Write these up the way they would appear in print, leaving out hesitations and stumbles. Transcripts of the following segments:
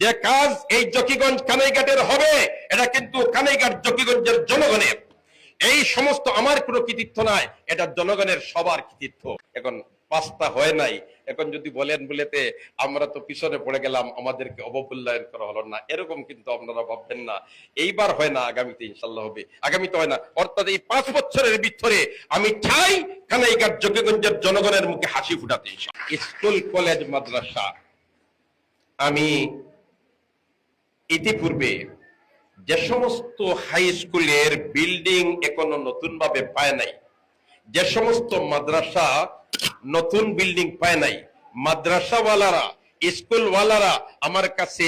যে কাজ এই জকিগঞ্জ কানাইঘাটের হবে, এটা কিন্তু কানাইঘাট জকিগঞ্জের জনগণের। এই সমস্ত আমার কোনো কৃতিত্ব নাই, এটা জনগণের সবার কৃতিত্ব। এখন পাঁচটা হয় নাই, এখন যদি বলেন বলেতে আমরা তো পিছনে পড়ে গেলাম, আমাদেরকে অবমূল্যায়ন করা হলো না, এরকম কিন্তু আপনারা ভাববেন না। এইবার হয় না, আগামীতে ইনশাল্লাহ হবে। আগামীতে হয় না, অর্থাৎ এই 5 বছরের ভিতরে আমি চাই কানাইঘাট জকিগঞ্জের জনগণের মুখে হাসি ফুটাতে। স্কুল কলেজ মাদ্রাসা আমি ইতিপূর্বে যে সমস্ত হাই স্কুলের বিল্ডিং এখনো নতুন ভাবে পায় নাই, যে সমস্ত মাদ্রাসা নতুন বিল্ডিং পায় নাই, মাদ্রাসাওয়ালারা স্কুলওয়ালারা আমার কাছে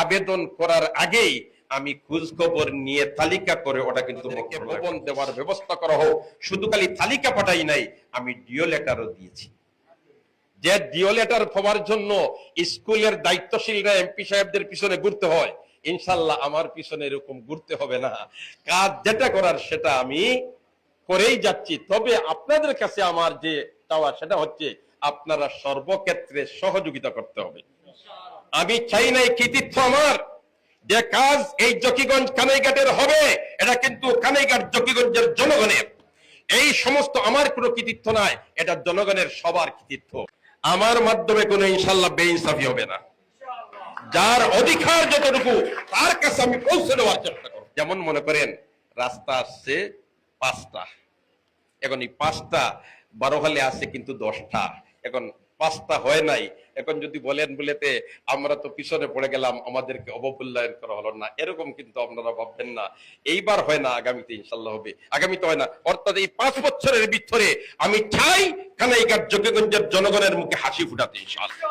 আবেদন করার আগেই আমি খোঁজ খবর নিয়ে তালিকা করে ওটা কিন্তু ভবন দেওয়ার ব্যবস্থা করা হোক। শুধু খালি তালিকা পাঠাই নাই, আমি ডিও লেটারও দিয়েছি। যে ডিও লেটার পাওয়ার জন্য স্কুলের দায়িত্বশীলরা এমপি সাহেবদের পিছনে ঘুরতে হয়, ইনশাল্লাহ আমার পিছনে এরকম ঘুরতে হবে না। কাজ যেটা করার সেটা আমি করেই যাচ্ছি। তবে আপনাদের কাছে আমার যে চাওয়া সেটা হচ্ছে আপনারা সর্বক্ষেত্রে সহযোগিতা করতে হবে। আমি চাই নাই কৃতিত্ব আমার, যে কাজ এই জকিগঞ্জ কানাইঘাটের হবে, এটা কিন্তু কানাইঘাট জকিগঞ্জের জনগণের। এই সমস্ত আমার কোনো কৃতিত্ব নাই, এটা জনগণের সবার কৃতিত্ব। আমার মাধ্যমে কোনো ইনশাল্লাহ বেইনসাফি হবে না। যার অধিকার যতটুকু তার কাছে আমি পৌঁছে দেওয়ার চেষ্টা করব। যেমন মনে করেন রাস্তা আসছে 5টা, এখন এই 5টা 12 হলে আছে কিন্তু 10টা, এখন 5টা হয় নাই। এখন যদি বলেন বলেতে আমরা তো পিছনে পড়ে গেলাম, আমাদেরকে অবমূল্যায়ন করা হলো না, এরকম কিন্তু আপনারা ভাববেন না। এইবার হয় না, আগামীতে ইনশাল্লাহ হবে। আগামীতে হয় না, অর্থাৎ এই 5 বছরের ভিতরে আমি চাই কানাইঘাট জকিগঞ্জের জনগণের মুখে হাসি ফুটাতে ইনশাআল্লাহ।